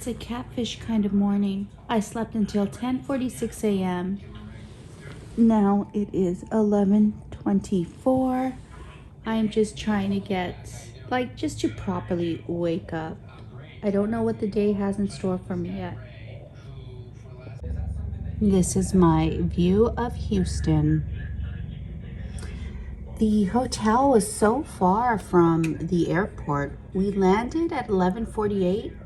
It's a catfish kind of morning. I slept until 10:46 a.m. Now it is 11:24. I'm just trying to just to properly wake up. I don't know what the day has in store for me yet. This is my view of Houston. The hotel was so far from the airport. We landed at 11:48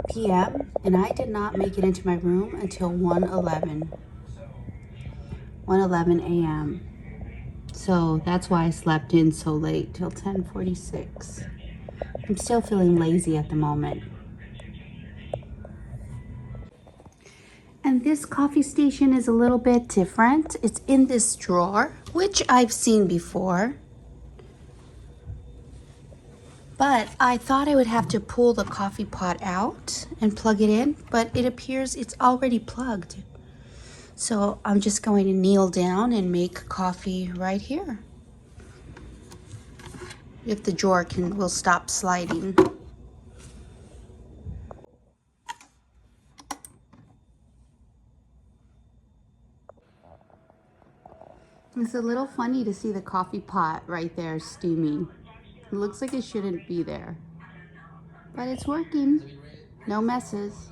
p.m. and I did not make it into my room until 1:11 a.m. So that's why I slept in so late, till 10:46. I'm still feeling lazy at the moment. And this coffee station is a little bit different. It's in this drawer, which I've seen before. But I thought I would have to pull the coffee pot out and plug it in, but it appears it's already plugged. So I'm just going to kneel down and make coffee right here. If the drawer will stop sliding. It's a little funny to see the coffee pot right there steaming. It looks like it shouldn't be there, but it's working. No messes.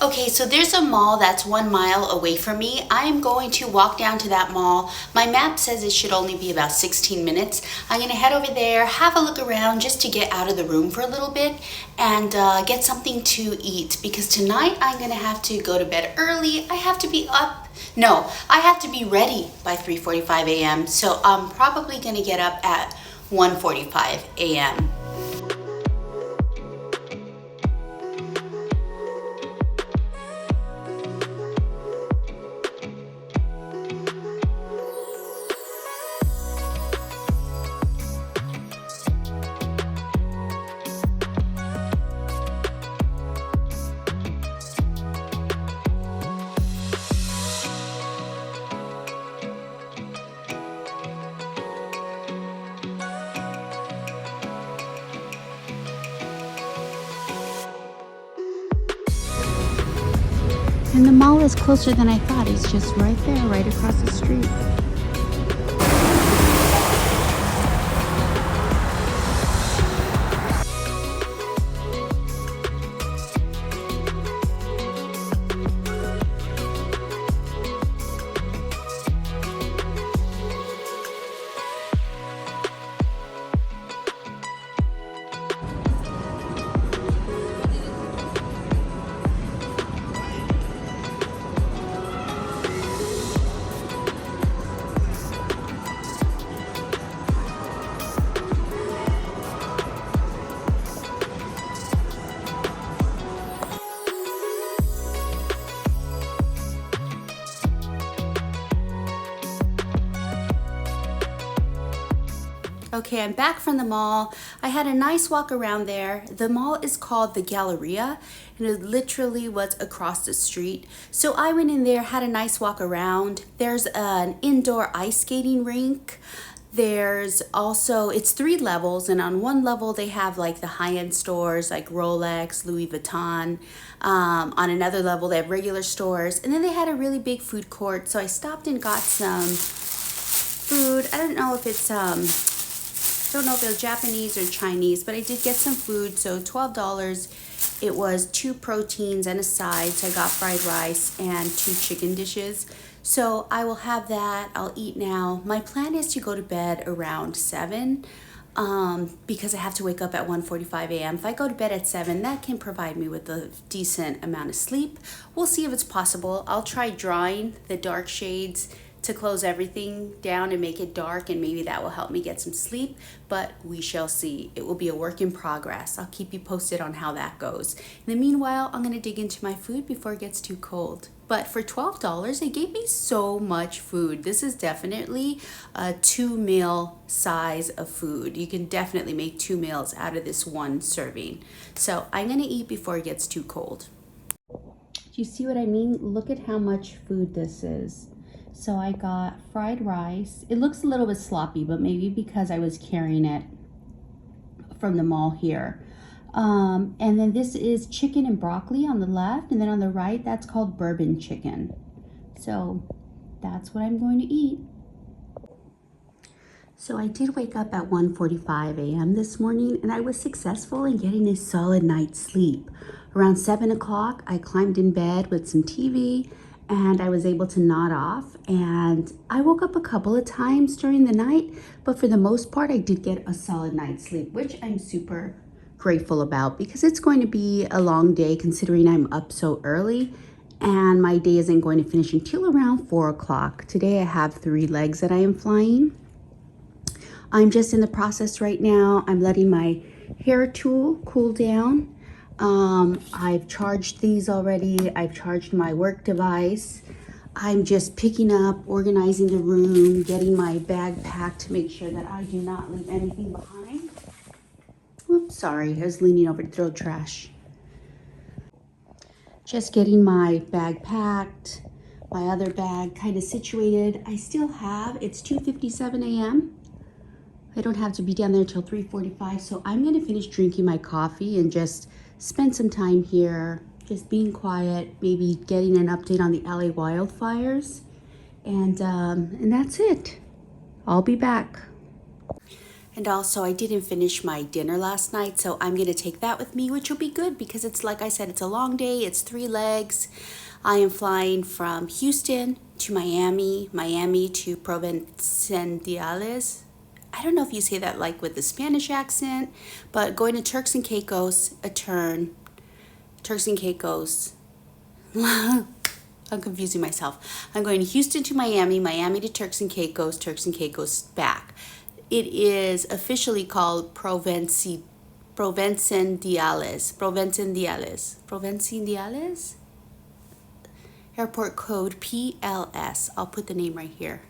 Okay, so there's a mall that's 1 mile away from me. I am going to walk down to that mall. My map says it should only be about 16 minutes. I'm gonna head over there, have a look around just to get out of the room for a little bit and get something to eat, because tonight I'm gonna have to go to bed early. I have to be ready by 3:45 a.m. So I'm probably gonna get up at 1:45 a.m. And the mall is closer than I thought. It's just right there, right across the street. Okay, I'm back from the mall. I had a nice walk around there. The mall is called the Galleria, and it literally was across the street. So I went in there, had a nice walk around. There's an indoor ice skating rink. There's also, it's 3 levels, and on one level they have like the high-end stores like Rolex, Louis Vuitton. On another level they have regular stores, and then they had a really big food court. So I stopped and got some food. I don't know if it's Japanese or Chinese, but I did get some food. So $12. It was 2 proteins and a side. So I got fried rice and 2 chicken dishes. So I will have that. I'll eat now. My plan is to go to bed around 7 because I have to wake up at 1:45 a.m. If I go to bed at 7, that can provide me with a decent amount of sleep. We'll see if it's possible. I'll try drawing the dark shades to close everything down and make it dark, and maybe that will help me get some sleep, but we shall see. It will be a work in progress. I'll keep you posted on how that goes. In the meanwhile, I'm gonna dig into my food before it gets too cold. But for $12, they gave me so much food. This is definitely a 2-meal size of food. You can definitely make 2 meals out of this one serving. So I'm gonna eat before it gets too cold. Do you see what I mean? Look at how much food this is. So I got fried rice. It looks a little bit sloppy, but maybe because I was carrying it from the mall here. And then this is chicken and broccoli on the left, and then on the right, that's called bourbon chicken. So that's what I'm going to eat. So I did wake up at 1:45 a.m. this morning, and I was successful in getting a solid night's sleep. Around 7 o'clock, I climbed in bed with some TV, and I was able to nod off. And I woke up a couple of times during the night, but for the most part, I did get a solid night's sleep, which I'm super grateful about because it's going to be a long day considering I'm up so early. And my day isn't going to finish until around 4 o'clock. Today I have 3 legs that I am flying. I'm just in the process right now. I'm letting my hair tool cool down. I've charged these already. I've charged my work device. I'm just picking up, organizing the room, getting my bag packed to make sure that I do not leave anything behind. Oops, sorry, I was leaning over to throw trash. Just getting my bag packed, my other bag kind of situated. I still have, it's 2:57 a.m. I don't have to be down there till 3:45, so I'm gonna finish drinking my coffee and just spend some time here, just being quiet, maybe getting an update on the LA wildfires, and that's it. I'll be back. And also, I didn't finish my dinner last night, so I'm gonna take that with me, which will be good because it's like I said, it's a long day, it's 3 legs. I am flying from Houston to Miami, Miami to Providenciales. I don't know if you say that like with the Spanish accent, but going to Turks and Caicos, a turn. Turks and Caicos. I'm confusing myself. I'm going to Houston to Miami, Miami to Turks and Caicos back. It is officially called Providenciales. Airport code PLS. I'll put the name right here.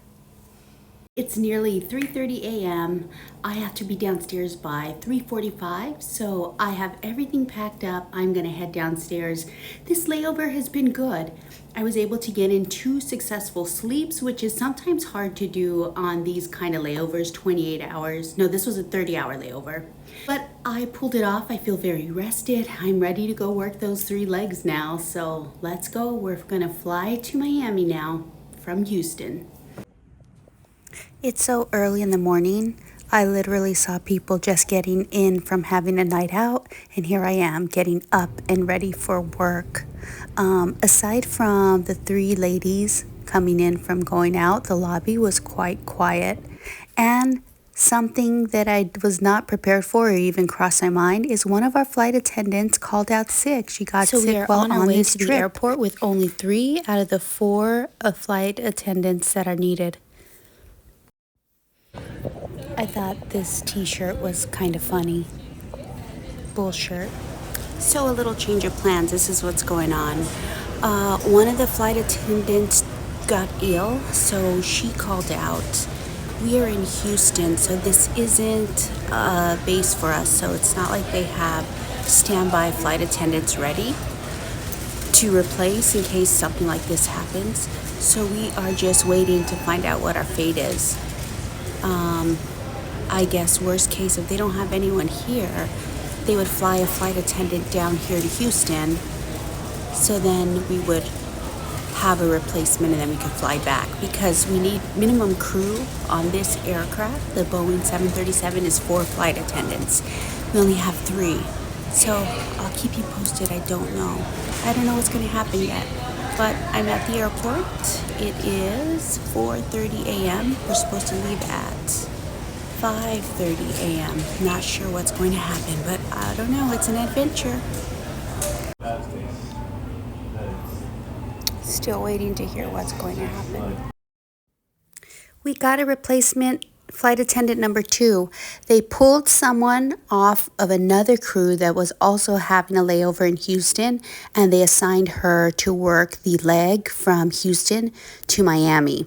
It's nearly 3:30 a.m. I have to be downstairs by 3:45, so I have everything packed up. I'm gonna head downstairs. This layover has been good. I was able to get in 2 successful sleeps, which is sometimes hard to do on these kind of layovers, 28 hours. No, this was a 30-hour layover. But I pulled it off. I feel very rested. I'm ready to go work those 3 legs now, so let's go. We're gonna fly to Miami now from Houston. It's so early in the morning. I literally saw people just getting in from having a night out, and here I am getting up and ready for work. Aside from the 3 ladies coming in from going out, the lobby was quite quiet. And something that I was not prepared for or even crossed my mind is one of our flight attendants called out sick. She got sick while on this trip. So we are on our way to the airport with only 3 out of the 4 flight attendants that are needed. I thought this t-shirt was kind of funny. Bull shirt. So a little change of plans. This is what's going on. One of the flight attendants got ill, so she called out. We are in Houston, so this isn't a base for us, so it's not like they have standby flight attendants ready to replace in case something like this happens. So we are just waiting to find out what our fate is. I guess worst case, if they don't have anyone here, they would fly a flight attendant down here to Houston. So then we would have a replacement and then we could fly back because we need minimum crew on this aircraft. The Boeing 737 is 4 flight attendants. We only have 3. So I'll keep you posted. I don't know what's going to happen yet. But I'm at the airport. It is 4:30 a.m. We're supposed to leave at 5:30 a.m. Not sure what's going to happen, but I don't know. It's an adventure. Still waiting to hear what's going to happen. We got a replacement flight attendant number 2. They pulled someone off of another crew that was also having a layover in Houston, and they assigned her to work the leg from Houston to Miami.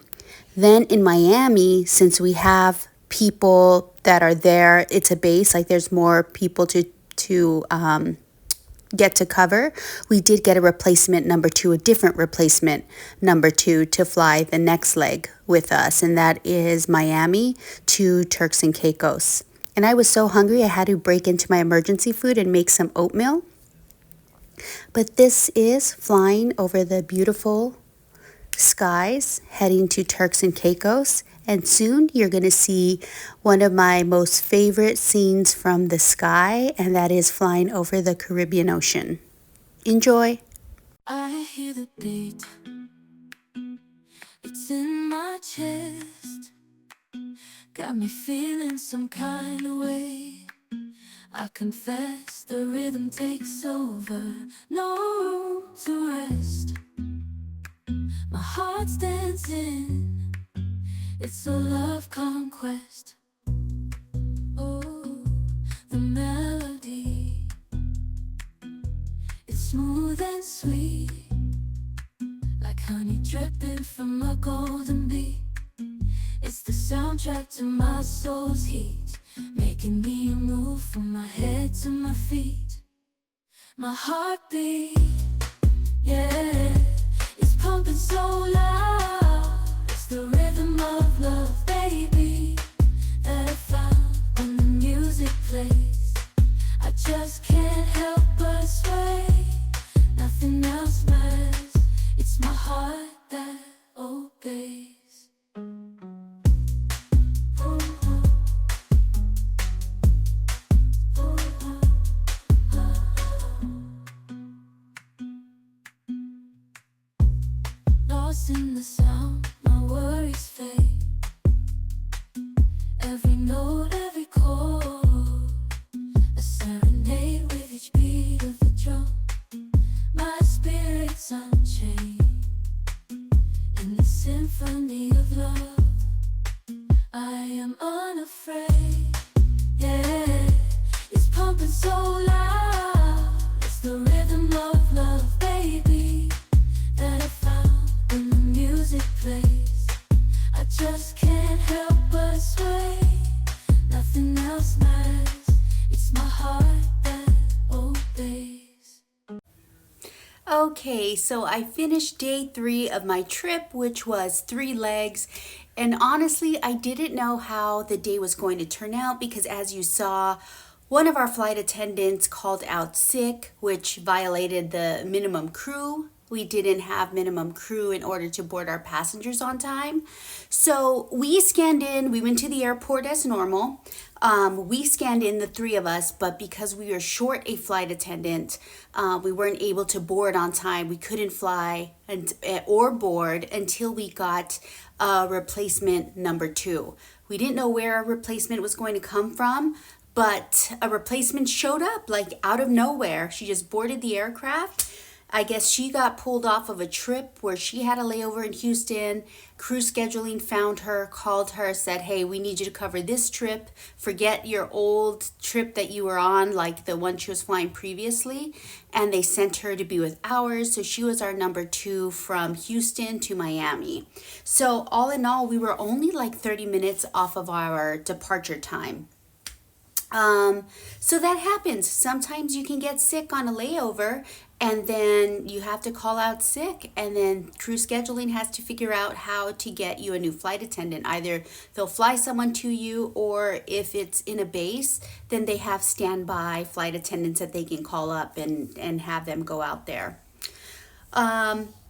Then in Miami, since we have people that are there, it's a base, like there's more people to get to cover. We did get a replacement number 2, a different replacement number 2 to fly the next leg with us, and that is Miami to Turks and Caicos. And I was so hungry I had to break into my emergency food and make some oatmeal. But this is flying over the beautiful skies heading to Turks and Caicos. And soon you're going to see one of my most favorite scenes from the sky, and that is flying over the Caribbean Ocean. Enjoy! I hear the beat, it's in my chest, got me feeling some kind of way. I confess the rhythm takes over, no room to rest. My heart's dancing, it's a love conquest. Oh, the melody, it's smooth and sweet, like honey dripping from a golden bee. It's the soundtrack to my soul's heat, making me move from my head to my feet. My heartbeat, yeah, it's pumping so loud. It's the rhythm of love, baby, that I found when the music plays. I just can't help but sway. Nothing else matters. It's my heart that obeys. Lost in the sound, my worries fade. Every note, every chord, a serenade with each beat of the drum. My spirit's unchained in the symphony of love. I am unafraid, yeah, it's pumping so loud. It's the rhythm of love, baby, that I found when the music plays. I just can't help but sway. Nothing else matters. It's my heart that obeys. Okay, so I finished day 3 of my trip, which was 3 legs. And honestly, I didn't know how the day was going to turn out because, as you saw, one of our flight attendants called out sick, which violated the minimum crew. We didn't have minimum crew in order to board our passengers on time. So we scanned in, we went to the airport as normal. We scanned in, the 3 of us, but because we were short a flight attendant, we weren't able to board on time. We couldn't fly or board until we got replacement number 2. We didn't know where a replacement was going to come from, but a replacement showed up like out of nowhere. She just boarded the aircraft. I guess she got pulled off of a trip where she had a layover in Houston. Crew scheduling found her, called her, said, hey, we need you to cover this trip. Forget your old trip that you were on, like the one she was flying previously. And they sent her to be with ours. So she was our number 2 from Houston to Miami. So all in all, we were only like 30 minutes off of our departure time. So that happens. Sometimes you can get sick on a layover and then you have to call out sick, and then crew scheduling has to figure out how to get you a new flight attendant. Either they'll fly someone to you, or if it's in a base, then they have standby flight attendants that they can call up and have them go out there.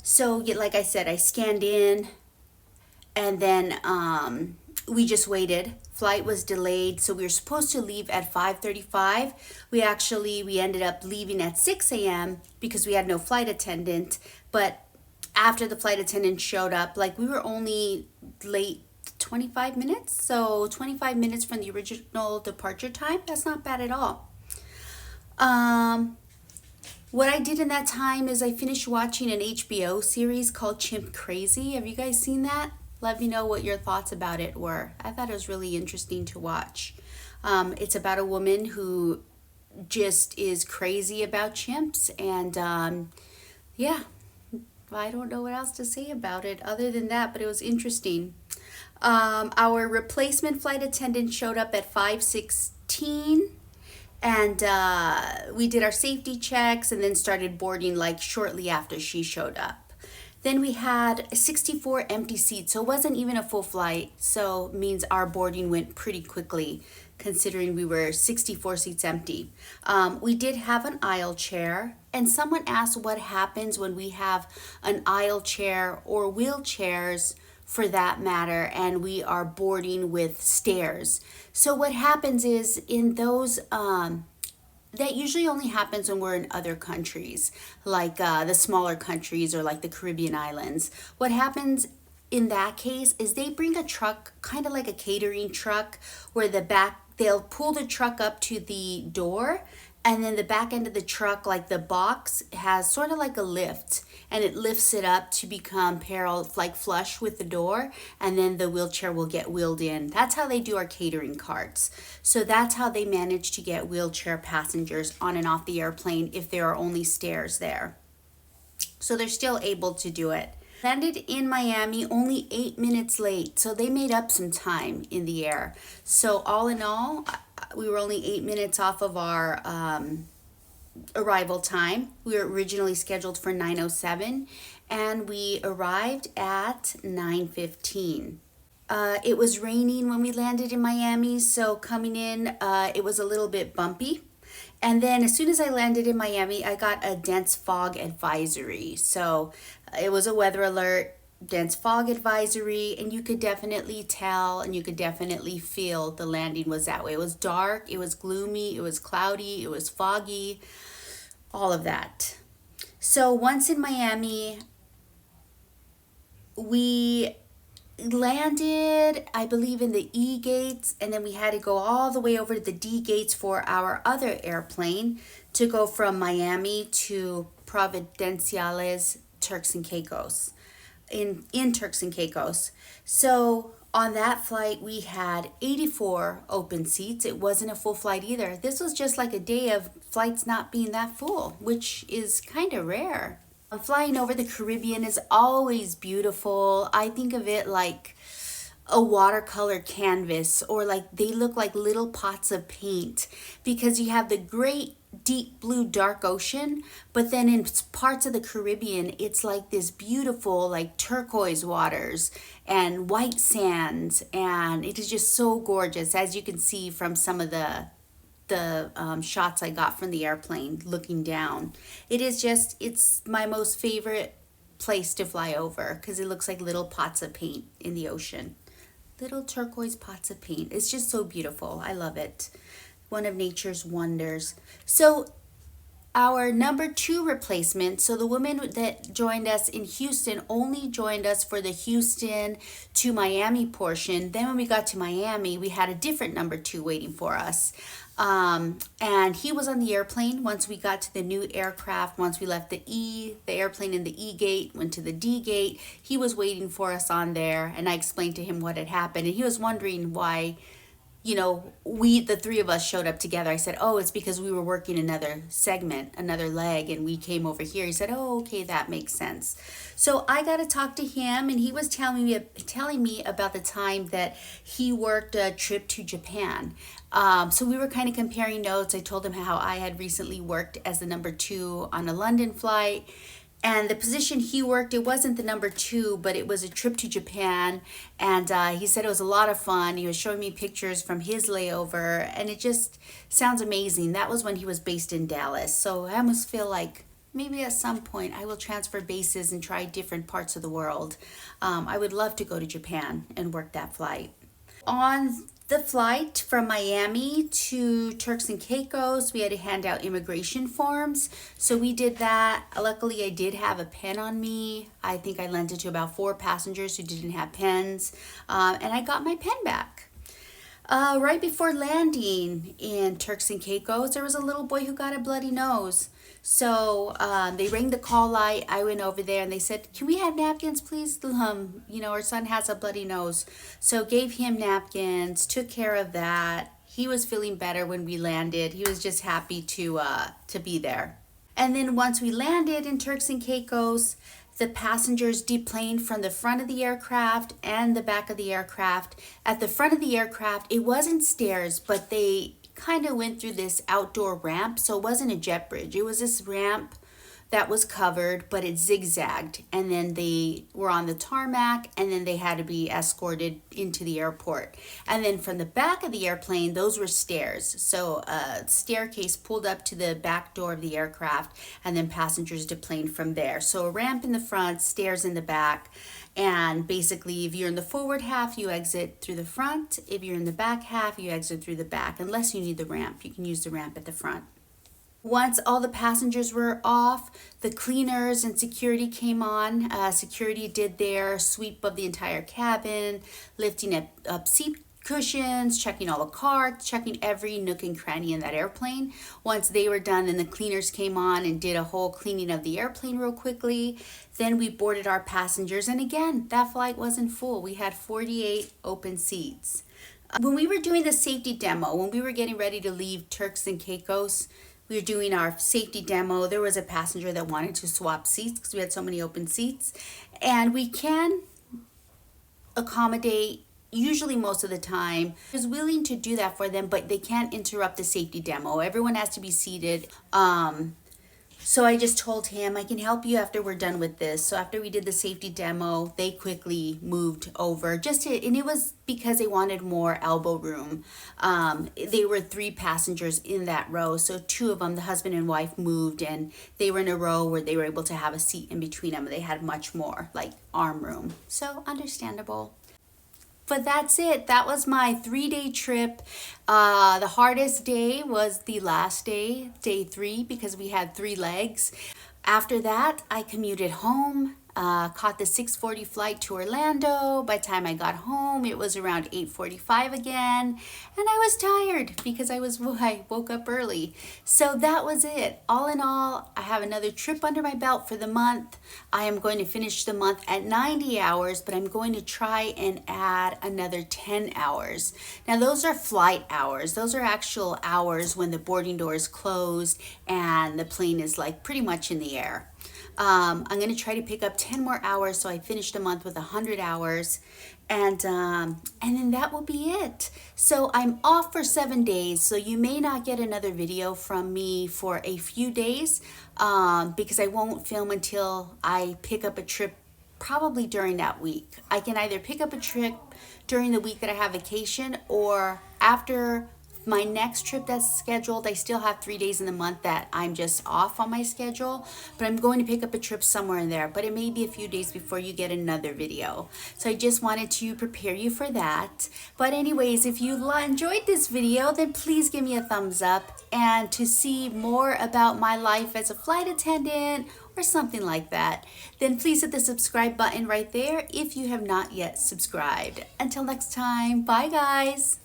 So like I said, I scanned in, and then we just waited. Flight was delayed, so we were supposed to leave at 5:35. We ended up leaving at 6 a.m. because we had no flight attendant. But after the flight attendant showed up, like, we were only late 25 minutes. So 25 minutes from the original departure time, that's not bad at all. What I did in that time is I finished watching an HBO series called Chimp Crazy. Have you guys seen that? Let me know what your thoughts about it were. I thought it was really interesting to watch. It's about a woman who just is crazy about chimps. And yeah, I don't know what else to say about it other than that, but it was interesting. Our replacement flight attendant showed up at 5:16. And we did our safety checks and then started boarding like shortly after she showed up. Then we had 64 empty seats, so it wasn't even a full flight, so it means our boarding went pretty quickly. considering we were 64 seats empty. We did have an aisle chair, and someone asked what happens when we have an aisle chair or wheelchairs for that matter, and we are boarding with stairs. So what happens is in those, that usually only happens when we're in other countries, like the smaller countries or like the Caribbean islands. What happens in that case is they bring a truck, kind of like a catering truck, where they'll pull the truck up to the door, and then the back end of the truck, like the box, has sort of like a lift, and it lifts it up to become parallel, like flush with the door, and then the wheelchair will get wheeled in. That's how they do our catering carts. So that's how they manage to get wheelchair passengers on and off the airplane if there are only stairs there. So they're still able to do it. Landed in Miami only 8 minutes late, so they made up some time in the air. So all in all, we were only 8 minutes off of our arrival time. We were originally scheduled for 9:07, and we arrived at 9:15. It was raining when we landed in Miami, so coming in, it was a little bit bumpy. And then as soon as I landed in Miami, I got a dense fog advisory. So it was a weather alert, dense fog advisory, and you could definitely tell and you could definitely feel the landing was that way. It was dark, it was gloomy, it was cloudy, it was foggy, all of that. So once in Miami, we landed, I believe, in the E gates, and then we had to go all the way over to the D gates for our other airplane to go from Miami to Providenciales, Turks and Caicos, in Turks and Caicos. So on that flight, we had 84 open seats. It wasn't a full flight either. This was just like a day of flights not being that full, which is kind of rare. Flying over the Caribbean is always beautiful. I think of it like a watercolor canvas, or like they look like little pots of paint, because you have the great deep blue dark ocean, but then in parts of the Caribbean it's like this beautiful like turquoise waters and white sands, and it is just so gorgeous, as you can see from some of the shots I got from the airplane looking down. It's my most favorite place to fly over because it looks like little pots of paint in the ocean. Little turquoise pots of paint. It's just so beautiful. I love it. One of nature's wonders. So our number 2 replacement, so the woman that joined us in Houston only joined us for the Houston to Miami portion. Then when we got to Miami, we had a different number 2 waiting for us. And he was on the airplane once we got to the new aircraft. Once we left the airplane in the E gate, went to the D gate, he was waiting for us on there, and I explained to him what had happened, and he was wondering why, the 3 of us showed up together. I said, oh, it's because we were working another segment, another leg, and we came over here. He said, oh, okay, that makes sense. So I got to talk to him, and he was telling me about the time that he worked a trip to Japan. So we were kind of comparing notes. I told him how I had recently worked as the number 2 on a London flight. And the position he worked, it wasn't the number 2, but it was a trip to Japan. And he said it was a lot of fun. He was showing me pictures from his layover, and it just sounds amazing. That was when he was based in Dallas. So I almost feel like maybe at some point I will transfer bases and try different parts of the world. I would love to go to Japan and work that flight. On the flight from Miami to Turks and Caicos, we had to hand out immigration forms. So we did that. Luckily, I did have a pen on me. I think I lent it to about 4 passengers who didn't have pens. And I got my pen back. Right before landing in Turks and Caicos, there was a little boy who got a bloody nose. So they rang the call light. I went over there and they said, can we have napkins, please? Our son has a bloody nose. So gave him napkins, took care of that. He was feeling better when we landed. He was just happy to be there. And then once we landed in Turks and Caicos, the passengers deplaned from the front of the aircraft and the back of the aircraft. At the front of the aircraft, it wasn't stairs, but they kind of went through this outdoor ramp. So it wasn't a jet bridge. It was this ramp that was covered, but it zigzagged, and then they were on the tarmac, and then they had to be escorted into the airport. And then from the back of the airplane, those were stairs. So a staircase pulled up to the back door of the aircraft, and then passengers deplaned from there. So a ramp in the front, stairs in the back, and basically if you're in the forward half, you exit through the front. If you're in the back half, you exit through the back. Unless you need the ramp, you can use the ramp at the front. Once all the passengers were off, the cleaners and security came on. Security did their sweep of the entire cabin, lifting up seat cushions, checking all the carts, checking every nook and cranny in that airplane. Once they were done, then the cleaners came on and did a whole cleaning of the airplane real quickly. Then we boarded our passengers, and again, that flight wasn't full. We had 48 open seats. When we were doing the safety demo, when we were getting ready to leave Turks and Caicos, we were doing our safety demo. There was a passenger that wanted to swap seats because we had so many open seats. And we can accommodate, usually most of the time, I was willing to do that for them, but they can't interrupt the safety demo. Everyone has to be seated. So I just told him, I can help you after we're done with this. So after we did the safety demo, they quickly moved over and it was because they wanted more elbow room. They were 3 passengers in that row. So 2 of them, the husband and wife, moved, and they were in a row where they were able to have a seat in between them. They had much more like arm room. So understandable. But that's it. That was my 3-day trip. The hardest day was the last day, day 3, because we had 3 legs. After that, I commuted home, caught the 6:40 flight to Orlando. By the time I got home, it was around 8:45 again, and I was tired because I woke up early. So that was it. All in all, I have another trip under my belt for the month. I am going to finish the month at 90 hours, but I'm going to try and add another 10 hours. Now, those are flight hours. Those are actual hours when the boarding door is closed and the plane is like pretty much in the air. I'm going to try to pick up 10 more hours so I finish the month with 100 hours, and then that will be it. So I'm off for 7 days, so you may not get another video from me for a few days because I won't film until I pick up a trip probably during that week. I can either pick up a trip during the week that I have vacation, or after my next trip that's scheduled. I still have 3 days in the month that I'm just off on my schedule, but I'm going to pick up a trip somewhere in there, but it may be a few days before you get another video. So I just wanted to prepare you for that. But anyways, if you enjoyed this video, then please give me a thumbs up. And to see more about my life as a flight attendant or something like that, then please hit the subscribe button right there if you have not yet subscribed. Until next time, bye guys.